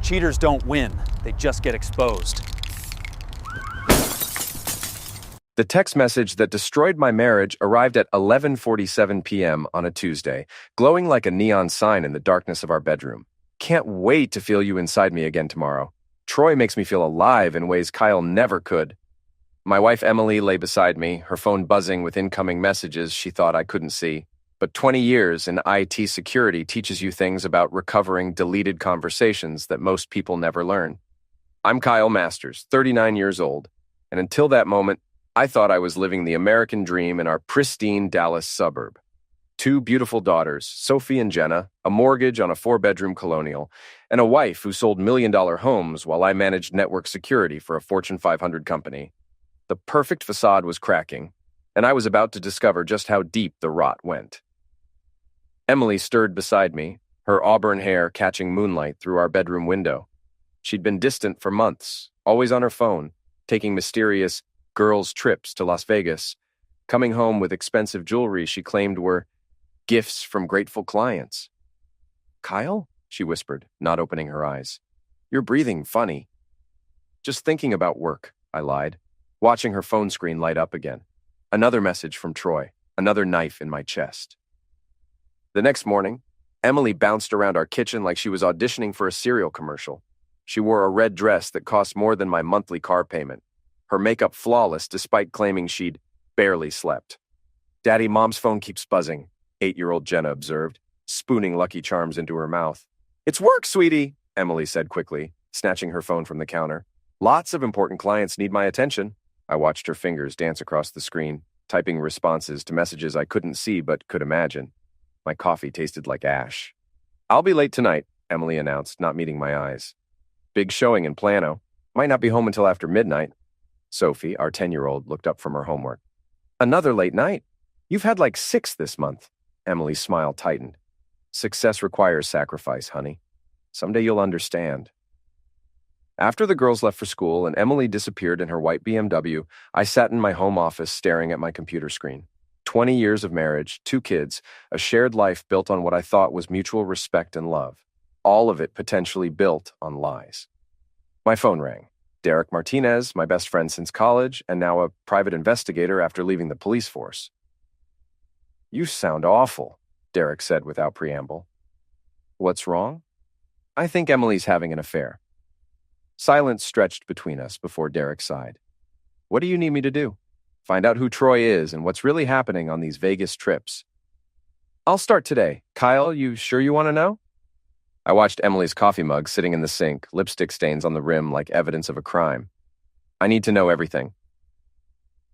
Cheaters don't win, they just get exposed. The text message that destroyed my marriage arrived at 11:47 p.m. on a Tuesday, glowing like a neon sign in the darkness of our bedroom. Can't wait to feel you inside me again tomorrow. Troy makes me feel alive in ways Kyle never could. My wife Emily lay beside me, her phone buzzing with incoming messages she thought I couldn't see. But 20 years in IT security teaches you things about recovering deleted conversations that most people never learn. I'm Kyle Masters, 39 years old, and until that moment, I thought I was living the American dream in our pristine Dallas suburb. 2 beautiful daughters, Sophie and Jenna, a mortgage on a 4-bedroom colonial, and a wife who sold million-dollar homes while I managed network security for a Fortune 500 company. The perfect facade was cracking, and I was about to discover just how deep the rot went. Emily stirred beside me, her auburn hair catching moonlight through our bedroom window. She'd been distant for months, always on her phone, taking mysterious girls' trips to Las Vegas, coming home with expensive jewelry she claimed were gifts from grateful clients. "Kyle?" she whispered, not opening her eyes. "You're breathing funny." "Just thinking about work," I lied, watching her phone screen light up again. Another message from Troy, another knife in my chest. The next morning, Emily bounced around our kitchen like she was auditioning for a cereal commercial. She wore a red dress that cost more than my monthly car payment, her makeup flawless despite claiming she'd barely slept. "Daddy, Mom's phone keeps buzzing," 8-year-old Jenna observed, spooning Lucky Charms into her mouth. "It's work, sweetie," Emily said quickly, snatching her phone from the counter. "Lots of important clients need my attention." I watched her fingers dance across the screen, typing responses to messages I couldn't see but could imagine. My coffee tasted like ash. "I'll be late tonight," Emily announced, not meeting my eyes. "Big showing in Plano. Might not be home until after midnight." Sophie, our 10-year-old, looked up from her homework. "Another late night? You've had like 6 this month." Emily's smile tightened. "Success requires sacrifice, honey. Someday you'll understand." After the girls left for school and Emily disappeared in her white BMW, I sat in my home office staring at my computer screen. 20 years of marriage, 2 kids, a shared life built on what I thought was mutual respect and love. All of it potentially built on lies. My phone rang. Derek Martinez, my best friend since college, and now a private investigator after leaving the police force. "You sound awful," Derek said without preamble. "What's wrong?" "I think Emily's having an affair." Silence stretched between us before Derek sighed. "What do you need me to do? Find out who Troy is and what's really happening on these Vegas trips." "I'll start today. Kyle, you sure you want to know?" I watched Emily's coffee mug sitting in the sink, lipstick stains on the rim like evidence of a crime. "I need to know everything."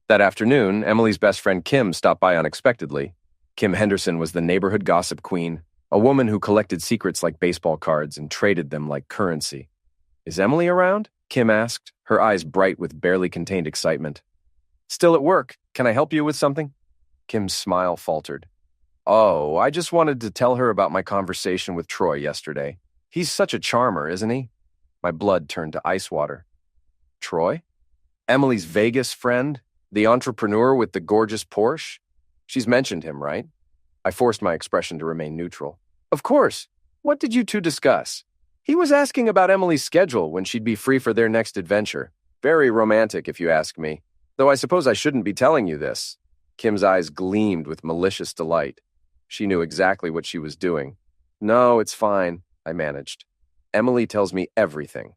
That afternoon, Emily's best friend Kim stopped by unexpectedly. Kim Henderson was the neighborhood gossip queen, a woman who collected secrets like baseball cards and traded them like currency. "Is Emily around?" Kim asked, her eyes bright with barely contained excitement. "Still at work. Can I help you with something?" Kim's smile faltered. "Oh, I just wanted to tell her about my conversation with Troy yesterday. He's such a charmer, isn't he?" My blood turned to ice water. "Troy? Emily's Vegas friend? The entrepreneur with the gorgeous Porsche? She's mentioned him, right?" I forced my expression to remain neutral. "Of course. What did you 2 discuss?" "He was asking about Emily's schedule when she'd be free for their next adventure. Very romantic, if you ask me. Though I suppose I shouldn't be telling you this." Kim's eyes gleamed with malicious delight. She knew exactly what she was doing. "No, it's fine," I managed. "Emily tells me everything."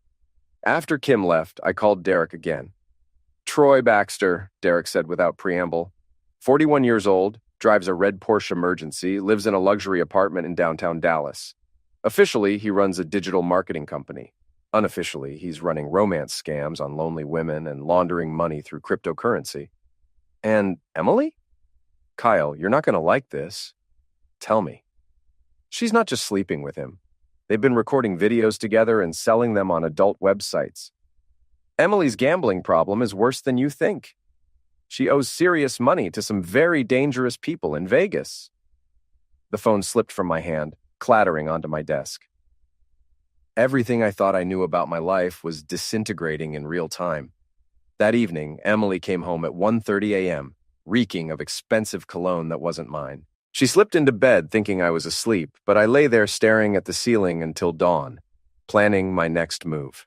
After Kim left, I called Derek again. "Troy Baxter," Derek said without preamble. 41 years old, drives a red Porsche Emergency, lives in a luxury apartment in downtown Dallas. Officially, he runs a digital marketing company. Unofficially, he's running romance scams on lonely women and laundering money through cryptocurrency. "And Emily?" "Kyle, you're not going to like this." "Tell me." "She's not just sleeping with him. They've been recording videos together and selling them on adult websites. Emily's gambling problem is worse than you think. She owes serious money to some very dangerous people in Vegas." The phone slipped from my hand, clattering onto my desk. Everything I thought I knew about my life was disintegrating in real time. That evening, Emily came home at 1:30 a.m., reeking of expensive cologne that wasn't mine. She slipped into bed thinking I was asleep, but I lay there staring at the ceiling until dawn, planning my next move.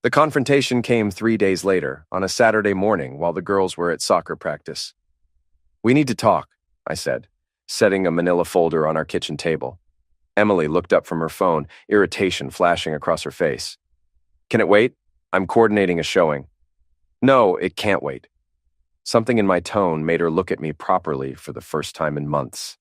The confrontation came 3 days later, on a Saturday morning while the girls were at soccer practice. "We need to talk," I said, setting a manila folder on our kitchen table. Emily looked up from her phone, irritation flashing across her face. "Can it wait? I'm coordinating a showing." "No, it can't wait." Something in my tone made her look at me properly for the first time in months.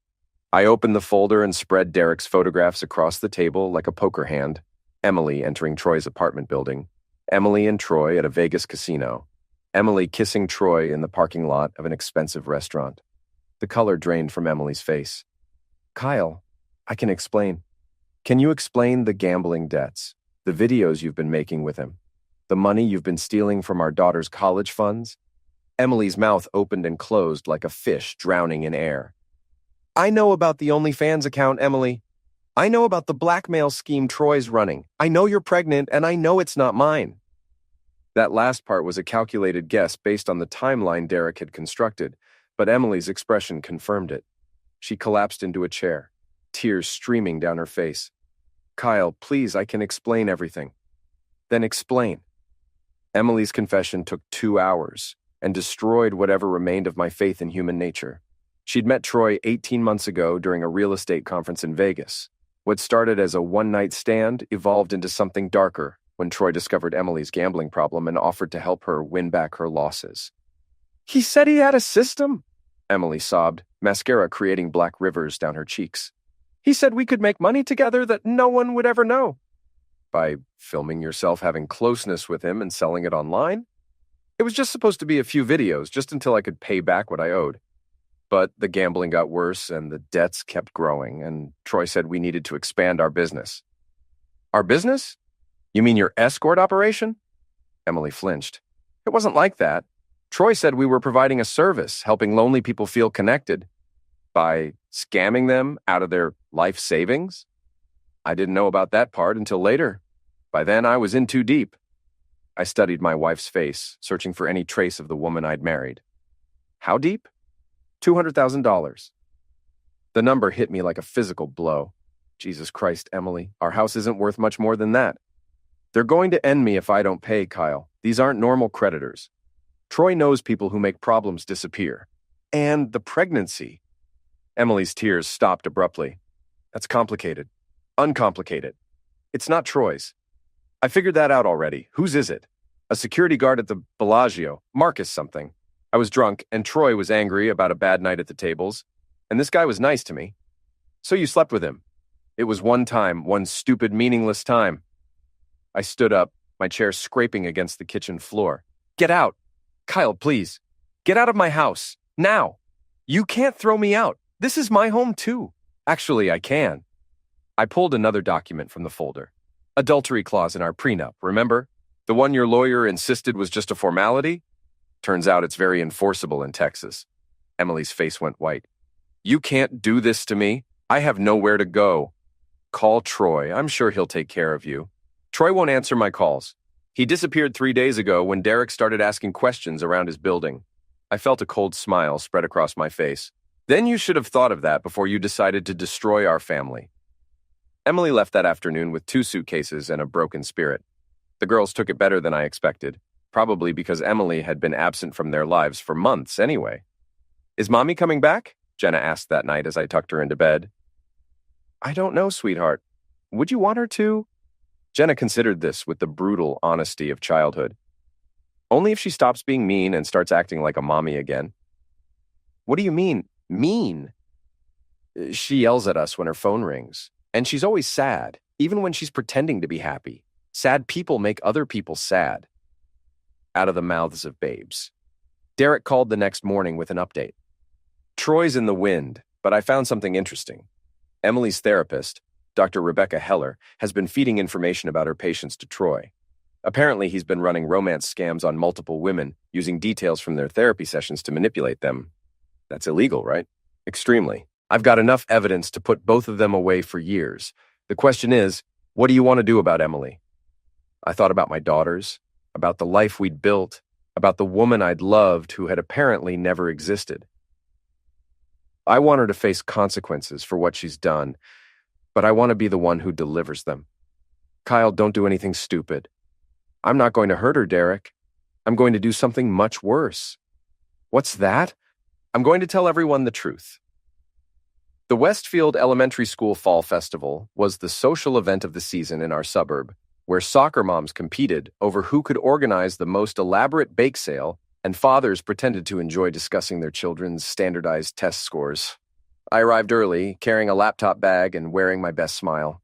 I opened the folder and spread Derek's photographs across the table like a poker hand. Emily entering Troy's apartment building. Emily and Troy at a Vegas casino. Emily kissing Troy in the parking lot of an expensive restaurant. The color drained from Emily's face. "Kyle, I can explain. Can you explain the gambling debts, the videos you've been making with him, the money you've been stealing from our daughter's college funds?" Emily's mouth opened and closed like a fish drowning in air. "I know about the OnlyFans account, Emily. I know about the blackmail scheme Troy's running. I know you're pregnant, and I know it's not mine." That last part was a calculated guess based on the timeline Derek had constructed, but Emily's expression confirmed it. She collapsed into a chair, tears streaming down her face. "Kyle, please, I can explain everything." "Then explain." Emily's confession took 2 hours and destroyed whatever remained of my faith in human nature. She'd met Troy 18 months ago during a real estate conference in Vegas. What started as a one-night stand evolved into something darker when Troy discovered Emily's gambling problem and offered to help her win back her losses. "He said he had a system," Emily sobbed, mascara creating black rivers down her cheeks. "He said we could make money together that no one would ever know." "By filming yourself having closeness with him and selling it online?" "It was just supposed to be a few videos, just until I could pay back what I owed. But the gambling got worse and the debts kept growing, and Troy said we needed to expand our business." "Our business? You mean your escort operation?" Emily flinched. "It wasn't like that. Troy said we were providing a service, helping lonely people feel connected. By scamming them out of their life savings?" "I didn't know about that part until later. By then I was in too deep." I studied my wife's face, searching for any trace of the woman I'd married. "How deep?" $200,000. The number hit me like a physical blow. "Jesus Christ, Emily, our house isn't worth much more than that." "They're going to end me if I don't pay, Kyle. These aren't normal creditors. Troy knows people who make problems disappear. And the pregnancy." Emily's tears stopped abruptly. "That's complicated. Uncomplicated. It's not Troy's. I figured that out already. Whose is it? A security guard at the Bellagio, Marcus something. I was drunk, and Troy was angry about a bad night at the tables, and this guy was nice to me. So you slept with him. It was one time, one stupid, meaningless time." I stood up, my chair scraping against the kitchen floor. "Get out! Kyle, please. Get out of my house. Now! You can't throw me out. This is my home, too. Actually, I can." I pulled another document from the folder. Adultery clause in our prenup, remember? The one your lawyer insisted was just a formality? Turns out it's very enforceable in Texas. Emily's face went white. "You can't do this to me. I have nowhere to go." "Call Troy. I'm sure he'll take care of you." "Troy won't answer my calls. He disappeared 3 days ago when Derek started asking questions around his building." I felt a cold smile spread across my face. "Then you should have thought of that before you decided to destroy our family." Emily left that afternoon with 2 suitcases and a broken spirit. The girls took it better than I expected, probably because Emily had been absent from their lives for months anyway. "Is Mommy coming back?" Jenna asked that night as I tucked her into bed. "I don't know, sweetheart. Would you want her to?" Jenna considered this with the brutal honesty of childhood. "Only if she stops being mean and starts acting like a mommy again." "What do you mean, mean?" "She yells at us when her phone rings, and she's always sad, even when she's pretending to be happy. Sad people make other people sad." Out of the mouths of babes. Derek called the next morning with an update. "Troy's in the wind, but I found something interesting. Emily's therapist, Dr. Rebecca Heller, has been feeding information about her patients to Troy. Apparently, he's been running romance scams on multiple women, using details from their therapy sessions to manipulate them. That's illegal, right? Extremely. I've got enough evidence to put both of them away for years. The question is, what do you want to do about Emily?" I thought about my daughters, about the life we'd built, about the woman I'd loved who had apparently never existed. "I want her to face consequences for what she's done, but I want to be the one who delivers them." Kyle, don't do anything stupid. I'm not going to hurt her, Derek. I'm going to do something much worse. What's that? I'm going to tell everyone the truth. The Westfield Elementary School Fall Festival was the social event of the season in our suburb, where soccer moms competed over who could organize the most elaborate bake sale, and fathers pretended to enjoy discussing their children's standardized test scores. I arrived early, carrying a laptop bag and wearing my best smile.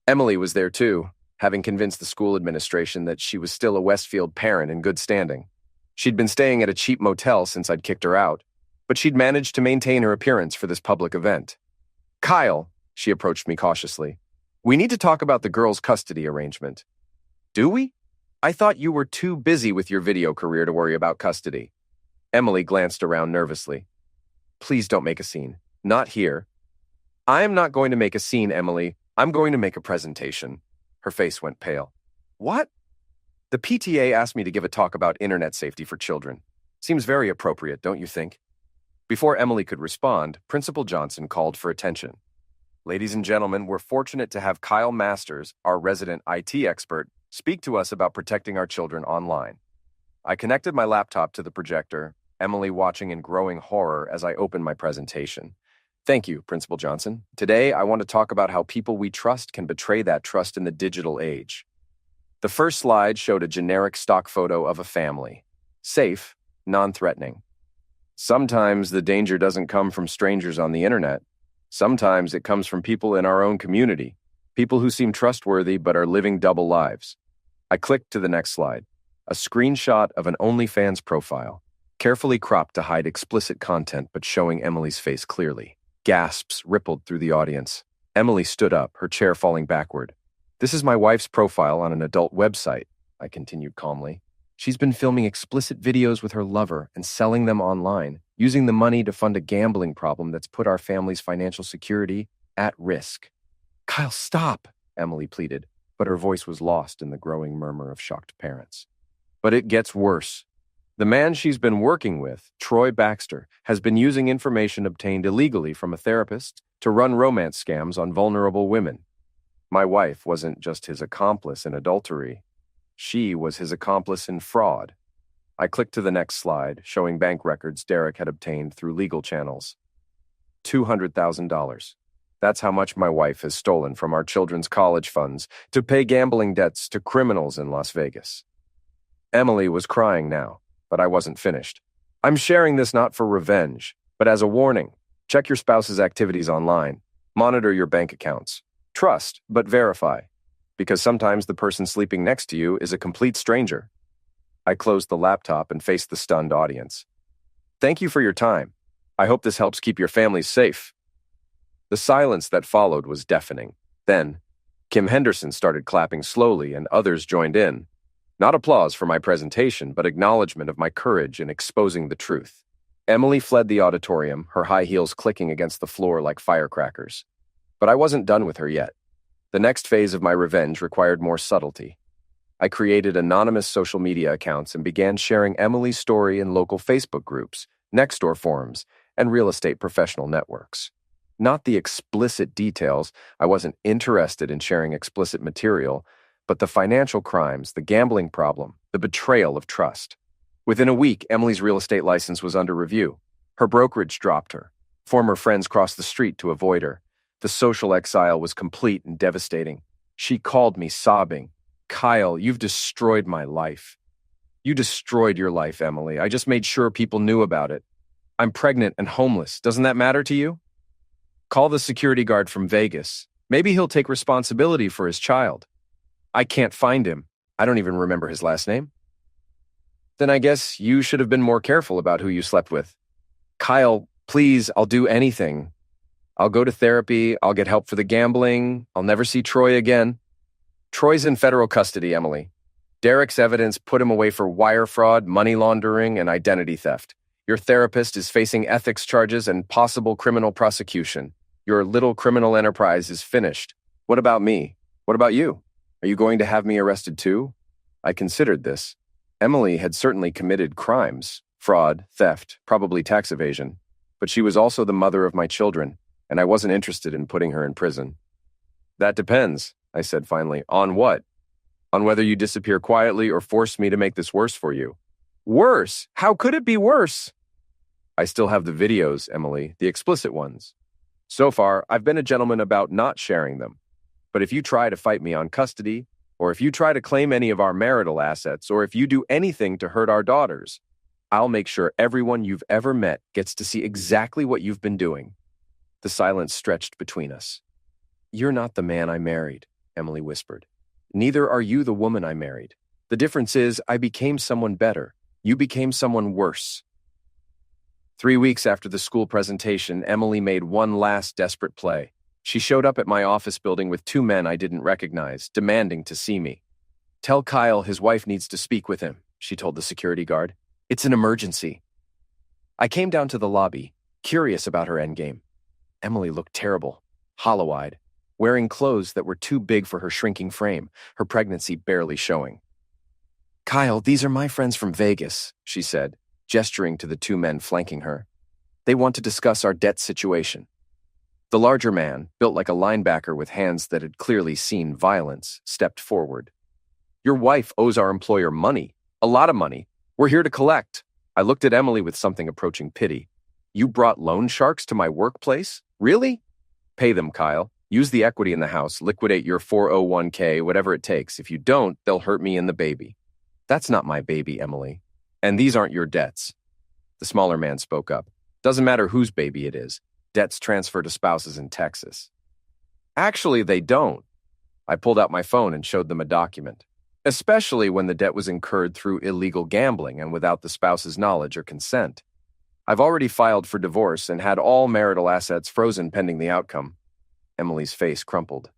Emily was there too, having convinced the school administration that she was still a Westfield parent in good standing. She'd been staying at a cheap motel since I'd kicked her out, but she'd managed to maintain her appearance for this public event. Kyle, she approached me cautiously, we need to talk about the girls' custody arrangement. Do we? I thought you were too busy with your video career to worry about custody. Emily glanced around nervously. Please don't make a scene. Not here. I am not going to make a scene, Emily. I'm going to make a presentation. Her face went pale. What? The PTA asked me to give a talk about internet safety for children. Seems very appropriate, don't you think? Before Emily could respond, Principal Johnson called for attention. Ladies and gentlemen, we're fortunate to have Kyle Masters, our resident IT expert, speak to us about protecting our children online. I connected my laptop to the projector, Emily watching in growing horror as I opened my presentation. Thank you, Principal Johnson. Today, I want to talk about how people we trust can betray that trust in the digital age. The first slide showed a generic stock photo of a family. Safe, non-threatening. Sometimes the danger doesn't come from strangers on the internet. Sometimes it comes from people in our own community, people who seem trustworthy but are living double lives. I clicked to the next slide, a screenshot of an OnlyFans profile, carefully cropped to hide explicit content but showing Emily's face clearly. Gasps rippled through the audience. Emily stood up, her chair falling backward. This is my wife's profile on an adult website, I continued calmly. She's been filming explicit videos with her lover and selling them online, using the money to fund a gambling problem that's put our family's financial security at risk. Kyle, stop, Emily pleaded, but her voice was lost in the growing murmur of shocked parents. But it gets worse. The man she's been working with, Troy Baxter, has been using information obtained illegally from a therapist to run romance scams on vulnerable women. My wife wasn't just his accomplice in adultery. She was his accomplice in fraud. I clicked to the next slide, showing bank records Derek had obtained through legal channels. $200,000. That's how much my wife has stolen from our children's college funds to pay gambling debts to criminals in Las Vegas. Emily was crying now, but I wasn't finished. I'm sharing this not for revenge, but as a warning. Check your spouse's activities online. Monitor your bank accounts. Trust, but verify. Because sometimes the person sleeping next to you is a complete stranger. I closed the laptop and faced the stunned audience. Thank you for your time. I hope this helps keep your families safe. The silence that followed was deafening. Then, Kim Henderson started clapping slowly and others joined in. Not applause for my presentation, but acknowledgement of my courage in exposing the truth. Emily fled the auditorium, her high heels clicking against the floor like firecrackers. But I wasn't done with her yet. The next phase of my revenge required more subtlety. I created anonymous social media accounts and began sharing Emily's story in local Facebook groups, Nextdoor forums, and real estate professional networks. Not the explicit details, I wasn't interested in sharing explicit material, but the financial crimes, the gambling problem, the betrayal of trust. Within a week, Emily's real estate license was under review. Her brokerage dropped her. Former friends crossed the street to avoid her. The social exile was complete and devastating. She called me sobbing. Kyle, you've destroyed my life. You destroyed your life, Emily. I just made sure people knew about it. I'm pregnant and homeless. Doesn't that matter to you? Call the security guard from Vegas. Maybe he'll take responsibility for his child. I can't find him. I don't even remember his last name. Then I guess you should have been more careful about who you slept with. Kyle, please, I'll do anything. I'll go to therapy, I'll get help for the gambling, I'll never see Troy again. Troy's in federal custody, Emily. Derek's evidence put him away for wire fraud, money laundering, and identity theft. Your therapist is facing ethics charges and possible criminal prosecution. Your little criminal enterprise is finished. What about me? What about you? Are you going to have me arrested too? I considered this. Emily had certainly committed crimes, fraud, theft, probably tax evasion, but she was also the mother of my children, and I wasn't interested in putting her in prison. That depends. I said finally. On what? On whether you disappear quietly or force me to make this worse for you. Worse? How could it be worse? I still have the videos, Emily, the explicit ones. So far, I've been a gentleman about not sharing them. But if you try to fight me on custody, or if you try to claim any of our marital assets, or if you do anything to hurt our daughters, I'll make sure everyone you've ever met gets to see exactly what you've been doing. The silence stretched between us. You're not the man I married, Emily whispered. Neither are you the woman I married. The difference is I became someone better. You became someone worse. 3 weeks after the school presentation, Emily made one last desperate play. She showed up at my office building with 2 men I didn't recognize, demanding to see me. Tell Kyle his wife needs to speak with him, she told the security guard. It's an emergency. I came down to the lobby, curious about her endgame. Emily looked terrible, hollow-eyed, wearing clothes that were too big for her shrinking frame, her pregnancy barely showing. Kyle, these are my friends from Vegas, she said, gesturing to the 2 men flanking her. They want to discuss our debt situation. The larger man, built like a linebacker with hands that had clearly seen violence, stepped forward. Your wife owes our employer money, a lot of money. We're here to collect. I looked at Emily with something approaching pity. You brought loan sharks to my workplace? Really? Pay them, Kyle. Use the equity in the house, liquidate your 401k, whatever it takes. If you don't, they'll hurt me and the baby. That's not my baby, Emily. And these aren't your debts. The smaller man spoke up. Doesn't matter whose baby it is. Debts transfer to spouses in Texas. Actually, they don't. I pulled out my phone and showed them a document. Especially when the debt was incurred through illegal gambling and without the spouse's knowledge or consent. I've already filed for divorce and had all marital assets frozen pending the outcome. Emily's face crumpled.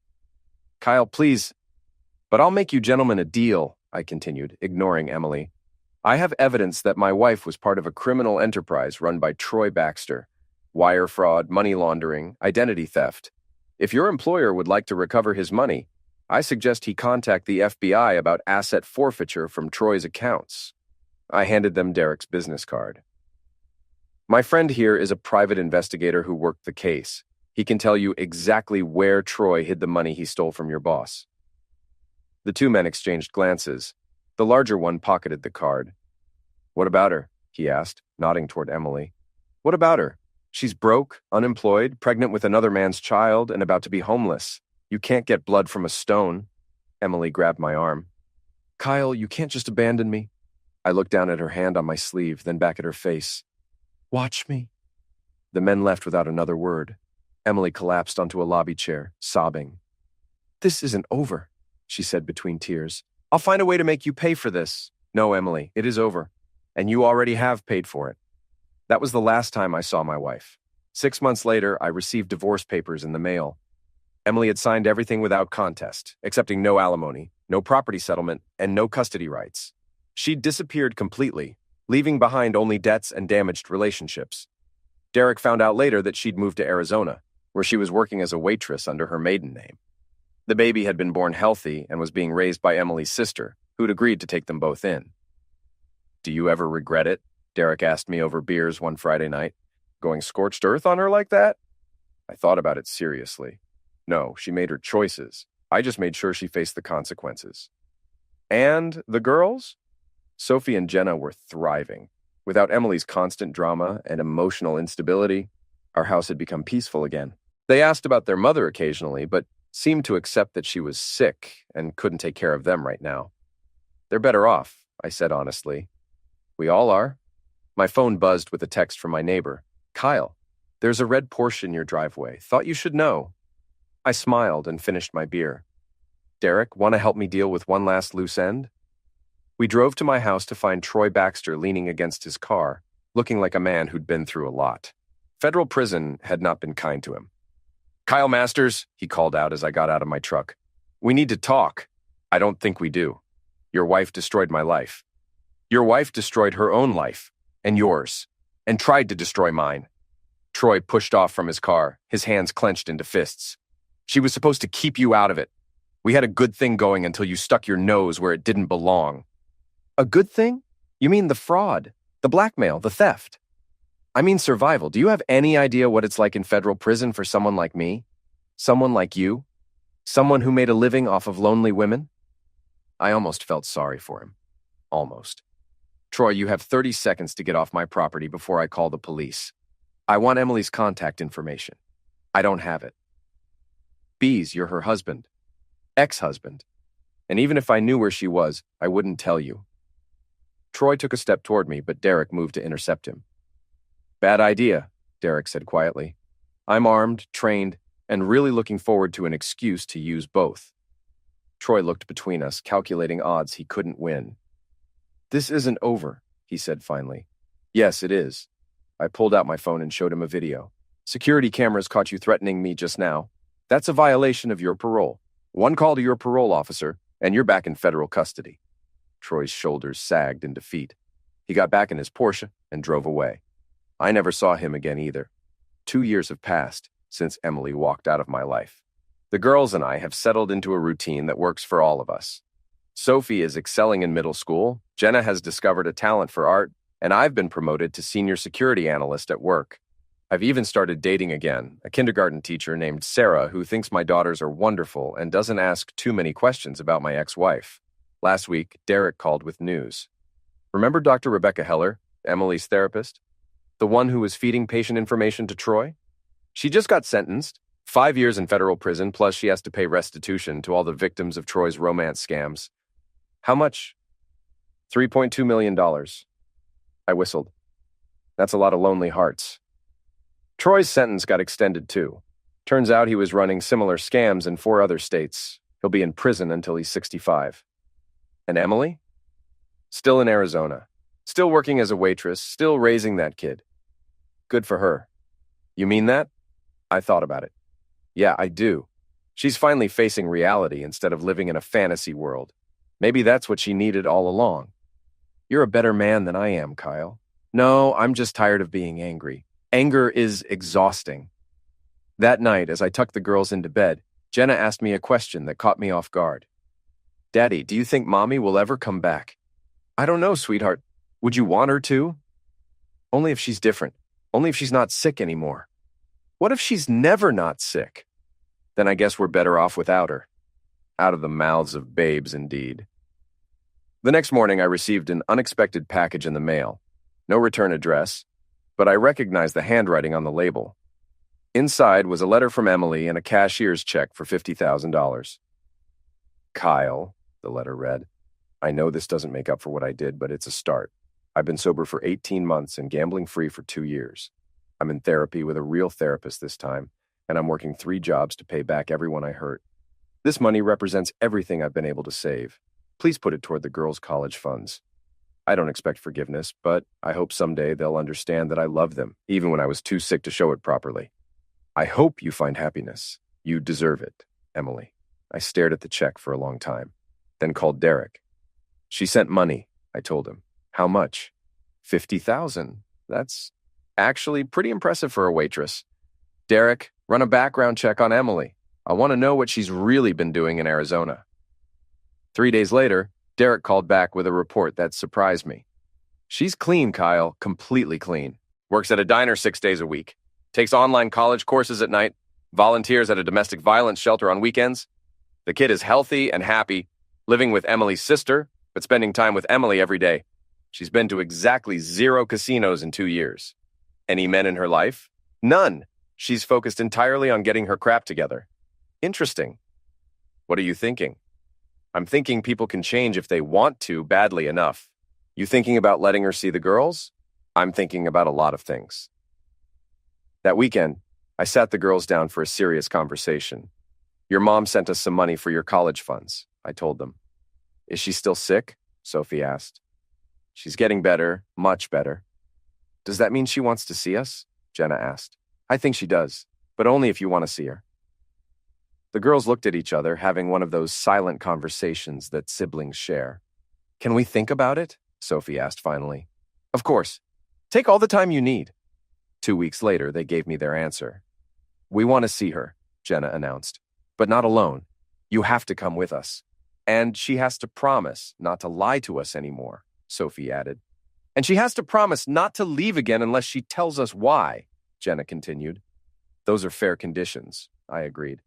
Kyle, please. But I'll make you gentlemen a deal, I continued, ignoring Emily. I have evidence that my wife was part of a criminal enterprise run by Troy Baxter. Wire fraud, money laundering, identity theft. If your employer would like to recover his money, I suggest he contact the FBI about asset forfeiture from Troy's accounts. I handed them Derek's business card. My friend here is a private investigator who worked the case. He can tell you exactly where Troy hid the money he stole from your boss. The 2 men exchanged glances. The larger one pocketed the card. What about her? He asked, nodding toward Emily. What about her? She's broke, unemployed, pregnant with another man's child, and about to be homeless. You can't get blood from a stone. Emily grabbed my arm. Kyle, you can't just abandon me. I looked down at her hand on my sleeve, then back at her face. Watch me. The men left without another word. Emily collapsed onto a lobby chair, sobbing. This isn't over, she said between tears. I'll find a way to make you pay for this. No, Emily, it is over. And you already have paid for it. That was the last time I saw my wife. 6 months later, I received divorce papers in the mail. Emily had signed everything without contest, accepting no alimony, no property settlement, and no custody rights. She'd disappeared completely, leaving behind only debts and damaged relationships. Derek found out later that she'd moved to Arizona, where she was working as a waitress under her maiden name. The baby had been born healthy and was being raised by Emily's sister, who'd agreed to take them both in. Do you ever regret it? Derek asked me over beers one Friday night. Going scorched earth on her like that? I thought about it seriously. No, she made her choices. I just made sure she faced the consequences. And the girls? Sophie and Jenna were thriving. Without Emily's constant drama and emotional instability, our house had become peaceful again. They asked about their mother occasionally, but seemed to accept that she was sick and couldn't take care of them right now. They're better off, I said honestly. We all are. My phone buzzed with a text from my neighbor. Kyle, there's a red Porsche in your driveway. Thought you should know. I smiled and finished my beer. Derek, want to help me deal with one last loose end? We drove to my house to find Troy Baxter leaning against his car, looking like a man who'd been through a lot. Federal prison had not been kind to him. Kyle Masters, he called out as I got out of my truck. We need to talk. I don't think we do. Your wife destroyed my life. Your wife destroyed her own life, and yours, and tried to destroy mine. Troy pushed off from his car, his hands clenched into fists. She was supposed to keep you out of it. We had a good thing going until you stuck your nose where it didn't belong. A good thing? You mean the fraud, the blackmail, the theft? I mean survival. Do you have any idea what it's like in federal prison for someone like me? Someone like you? Someone who made a living off of lonely women? I almost felt sorry for him. Almost. Troy, you have 30 seconds to get off my property before I call the police. I want Emily's contact information. I don't have it. Bees, you're her husband. Ex-husband. And even if I knew where she was, I wouldn't tell you. Troy took a step toward me, but Derek moved to intercept him. Bad idea, Derek said quietly. I'm armed, trained, and really looking forward to an excuse to use both. Troy looked between us, calculating odds he couldn't win. This isn't over, he said finally. Yes, it is. I pulled out my phone and showed him a video. Security cameras caught you threatening me just now. That's a violation of your parole. One call to your parole officer, and you're back in federal custody. Troy's shoulders sagged in defeat. He got back in his Porsche and drove away. I never saw him again either. 2 years have passed since Emily walked out of my life. The girls and I have settled into a routine that works for all of us. Sophie is excelling in middle school, Jenna has discovered a talent for art, and I've been promoted to senior security analyst at work. I've even started dating again, a kindergarten teacher named Sarah who thinks my daughters are wonderful and doesn't ask too many questions about my ex-wife. Last week, Derek called with news. Remember Dr. Rebecca Heller, Emily's therapist? The one who was feeding patient information to Troy? She just got sentenced. 5 years in federal prison, plus she has to pay restitution to all the victims of Troy's romance scams. How much? $3.2 million. I whistled. That's a lot of lonely hearts. Troy's sentence got extended too. Turns out he was running similar scams in 4 other states. He'll be in prison until he's 65. And Emily? Still in Arizona. Still working as a waitress, still raising that kid. Good for her. You mean that? I thought about it. Yeah, I do. She's finally facing reality instead of living in a fantasy world. Maybe that's what she needed all along. You're a better man than I am, Kyle. No, I'm just tired of being angry. Anger is exhausting. That night, as I tucked the girls into bed, Jenna asked me a question that caught me off guard. Daddy, do you think Mommy will ever come back? I don't know, sweetheart. Would you want her to? Only if she's different. Only if she's not sick anymore. What if she's never not sick? Then I guess we're better off without her. Out of the mouths of babes, indeed. The next morning, I received an unexpected package in the mail. No return address, but I recognized the handwriting on the label. Inside was a letter from Emily and a cashier's check for $50,000. Kyle, the letter read, I know this doesn't make up for what I did, but it's a start. I've been sober for 18 months and gambling free for 2 years. I'm in therapy with a real therapist this time, and I'm working 3 jobs to pay back everyone I hurt. This money represents everything I've been able to save. Please put it toward the girls' college funds. I don't expect forgiveness, but I hope someday they'll understand that I love them, even when I was too sick to show it properly. I hope you find happiness. You deserve it, Emily. I stared at the check for a long time, then called Derek. She sent money, I told him. How much? $50,000. That's actually pretty impressive for a waitress. Derek, run a background check on Emily. I want to know what she's really been doing in Arizona. 3 days later, Derek called back with a report that surprised me. She's clean, Kyle, completely clean. Works at a diner 6 days a week. Takes online college courses at night. Volunteers at a domestic violence shelter on weekends. The kid is healthy and happy, living with Emily's sister, but spending time with Emily every day. She's been to exactly 0 casinos in 2 years. Any men in her life? None. She's focused entirely on getting her crap together. Interesting. What are you thinking? I'm thinking people can change if they want to badly enough. You thinking about letting her see the girls? I'm thinking about a lot of things. That weekend, I sat the girls down for a serious conversation. Your mom sent us some money for your college funds, I told them. Is she still sick? Sophie asked. She's getting better, much better. Does that mean she wants to see us? Jenna asked. I think she does, but only if you want to see her. The girls looked at each other, having one of those silent conversations that siblings share. Can we think about it? Sophie asked finally. Of course. Take all the time you need. 2 weeks later, they gave me their answer. We want to see her, Jenna announced. But not alone. You have to come with us. And she has to promise not to lie to us anymore, Sophie added. And she has to promise not to leave again unless she tells us why, Jenna continued. Those are fair conditions, I agreed.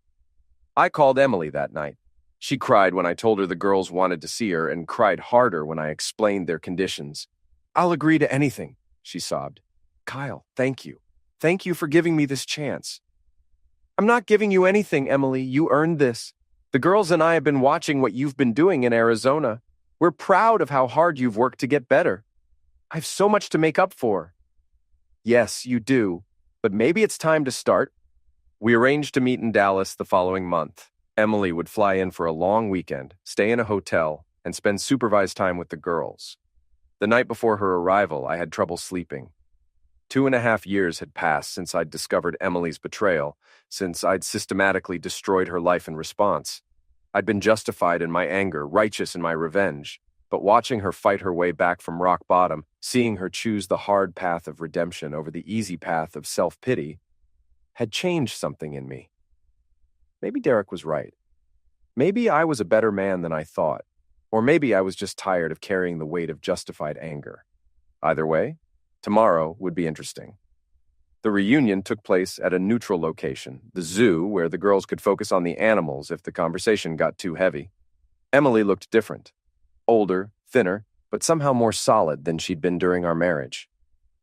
I called Emily that night. She cried when I told her the girls wanted to see her and cried harder when I explained their conditions. "I'll agree to anything," she sobbed. "Kyle, thank you. Thank you for giving me this chance." "I'm not giving you anything, Emily. You earned this. The girls and I have been watching what you've been doing in Arizona. We're proud of how hard you've worked to get better. I have so much to make up for." "Yes, you do. But maybe it's time to start." We arranged to meet in Dallas the following month. Emily would fly in for a long weekend, stay in a hotel, and spend supervised time with the girls. The night before her arrival, I had trouble sleeping. 2.5 years had passed since I'd discovered Emily's betrayal, since I'd systematically destroyed her life in response. I'd been justified in my anger, righteous in my revenge, but watching her fight her way back from rock bottom, seeing her choose the hard path of redemption over the easy path of self-pity, had changed something in me. Maybe Derek was right. Maybe I was a better man than I thought, or maybe I was just tired of carrying the weight of justified anger. Either way, tomorrow would be interesting. The reunion took place at a neutral location, the zoo, where the girls could focus on the animals if the conversation got too heavy. Emily looked different. Older, thinner, but somehow more solid than she'd been during our marriage.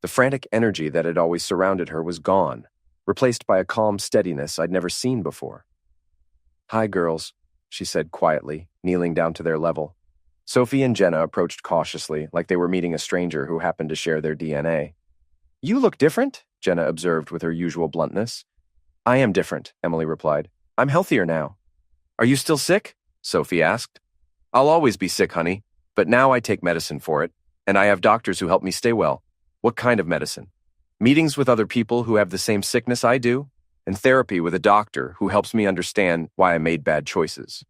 The frantic energy that had always surrounded her was gone, replaced by a calm steadiness I'd never seen before. "Hi, girls," she said quietly, kneeling down to their level. Sophie and Jenna approached cautiously, like they were meeting a stranger who happened to share their DNA. "You look different," Jenna observed with her usual bluntness. "I am different," Emily replied. "I'm healthier now." "Are you still sick?" Sophie asked. "I'll always be sick, honey, but now I take medicine for it, and I have doctors who help me stay well." "What kind of medicine?" "Meetings with other people who have the same sickness I do, and therapy with a doctor who helps me understand why I made bad choices."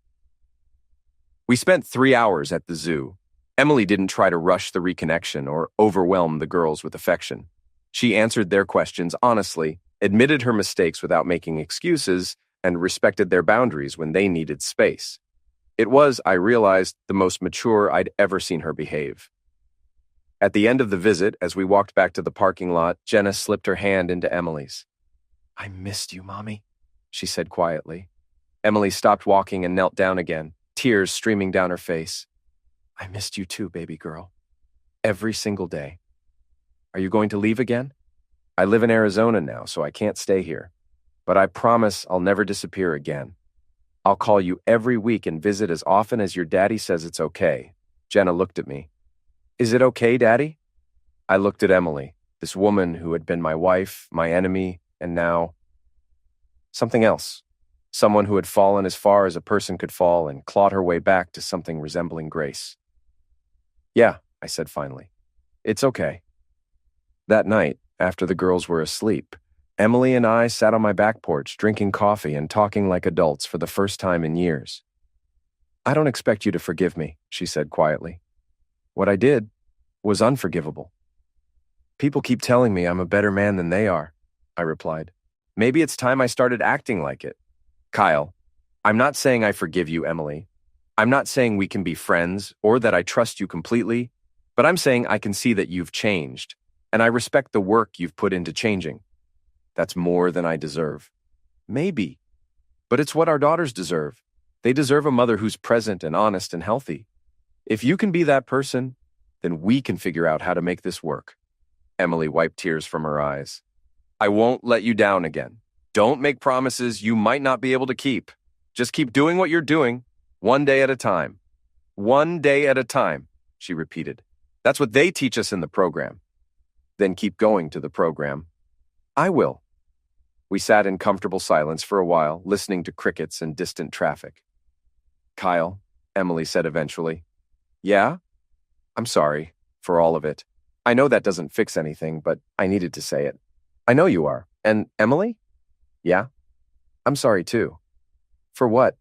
We spent 3 hours at the zoo. Emily didn't try to rush the reconnection or overwhelm the girls with affection. She answered their questions honestly, admitted her mistakes without making excuses, and respected their boundaries when they needed space. It was, I realized, the most mature I'd ever seen her behave. At the end of the visit, as we walked back to the parking lot, Jenna slipped her hand into Emily's. "I missed you, Mommy," she said quietly. Emily stopped walking and knelt down again, tears streaming down her face. "I missed you too, baby girl. Every single day. Are you going to leave again? I live in Arizona now, so I can't stay here. But I promise I'll never disappear again. I'll call you every week and visit as often as your daddy says it's okay." Jenna looked at me. "Is it okay, Daddy?" I looked at Emily, this woman who had been my wife, my enemy, and now something else. Someone who had fallen as far as a person could fall and clawed her way back to something resembling grace. "Yeah," I said finally. "It's okay." That night, after the girls were asleep, Emily and I sat on my back porch drinking coffee and talking like adults for the first time in years. "I don't expect you to forgive me," she said quietly. "What I did was unforgivable." "People keep telling me I'm a better man than they are," I replied. "Maybe it's time I started acting like it." "Kyle, I'm not saying I forgive you, Emily. I'm not saying we can be friends or that I trust you completely, but I'm saying I can see that you've changed, and I respect the work you've put into changing. That's more than I deserve." "Maybe, but it's what our daughters deserve. They deserve a mother who's present and honest and healthy. If you can be that person, then we can figure out how to make this work." Emily wiped tears from her eyes. "I won't let you down again. Don't make promises you might not be able to keep. Just keep doing what you're doing, one day at a time. One day at a time," she repeated. "That's what they teach us in the program." "Then keep going to the program." "I will." We sat in comfortable silence for a while, listening to crickets and distant traffic. "Kyle," Emily said eventually. "Yeah? I'm sorry for all of it. I know that doesn't fix anything, but I needed to say it." "I know you are. And Emily?" "Yeah? I'm sorry too." "For what?"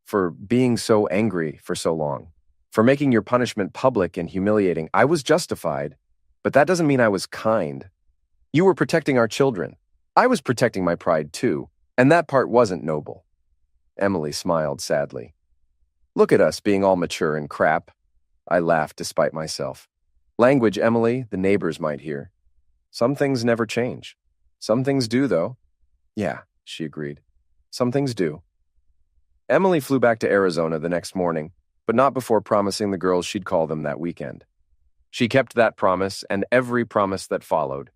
"For being so angry for so long. For making your punishment public and humiliating. I was justified, but that doesn't mean I was kind. You were protecting our children. I was protecting my pride too, and that part wasn't noble." Emily smiled sadly. "Look at us being all mature and crap." I laughed despite myself. "Language, Emily, the neighbors might hear. Some things never change. Some things do, though." "Yeah," she agreed. "Some things do." Emily flew back to Arizona the next morning, but not before promising the girls she'd call them that weekend. She kept that promise and every promise that followed.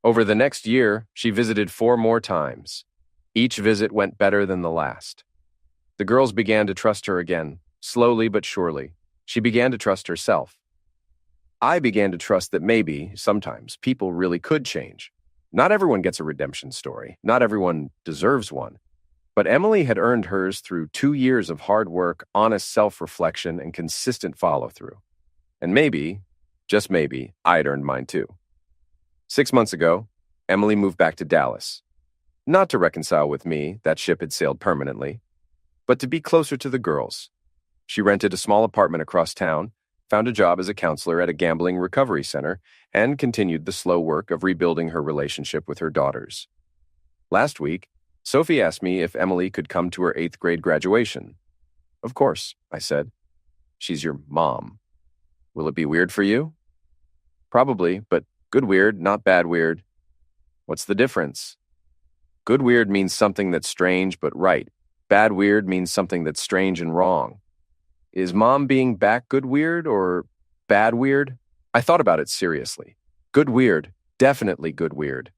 Over the next year, she visited 4 more times. Each visit went better than the last. The girls began to trust her again, slowly but surely. She began to trust herself. I began to trust that maybe, sometimes, people really could change. Not everyone gets a redemption story. Not everyone deserves one. But Emily had earned hers through 2 years of hard work, honest self-reflection, and consistent follow-through. And maybe, just maybe, I'd earned mine too. 6 months ago, Emily moved back to Dallas. Not to reconcile with me, that ship had sailed permanently, but to be closer to the girls. She rented a small apartment across town, found a job as a counselor at a gambling recovery center, and continued the slow work of rebuilding her relationship with her daughters. Last week, Sophie asked me if Emily could come to her 8th grade graduation. Of course, I said. She's your mom. Will it be weird for you? Probably, but good weird, not bad weird. What's the difference? Good weird means something that's strange but right. Bad weird means something that's strange and wrong. Is mom being back good weird or bad weird? I thought about it seriously. Good weird, definitely good weird.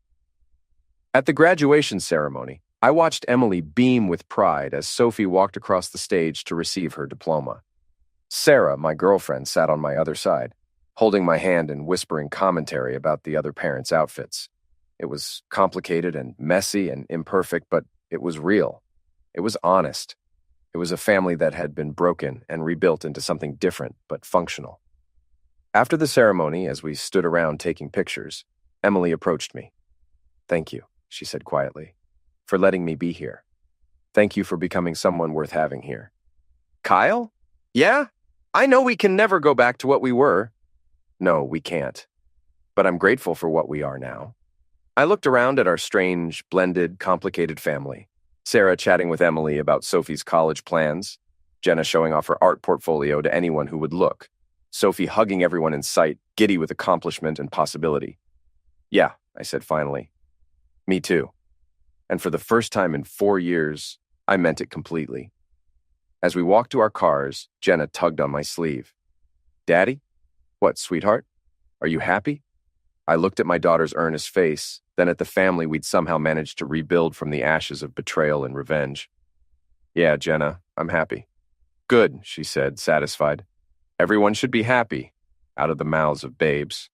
At the graduation ceremony, I watched Emily beam with pride as Sophie walked across the stage to receive her diploma. Sarah, my girlfriend, sat on my other side, holding my hand and whispering commentary about the other parents' outfits. It was complicated and messy and imperfect, but it was real. It was honest. It was a family that had been broken and rebuilt into something different but functional. After the ceremony, as we stood around taking pictures, Emily approached me. "Thank you," she said quietly, "for letting me be here. Thank you for becoming someone worth having here." Kyle? Yeah? I know we can never go back to what we were. No, we can't. But I'm grateful for what we are now. I looked around at our strange, blended, complicated family. Sarah chatting with Emily about Sophie's college plans, Jenna showing off her art portfolio to anyone who would look, Sophie hugging everyone in sight, giddy with accomplishment and possibility. "Yeah," I said finally. "Me too." And for the first time in 4 years, I meant it completely. As we walked to our cars, Jenna tugged on my sleeve. "Daddy? What, sweetheart? Are you happy?" I looked at my daughter's earnest face, then at the family we'd somehow managed to rebuild from the ashes of betrayal and revenge. "Yeah, Jenna, I'm happy." "Good," she said, satisfied. "Everyone should be happy," out of the mouths of babes.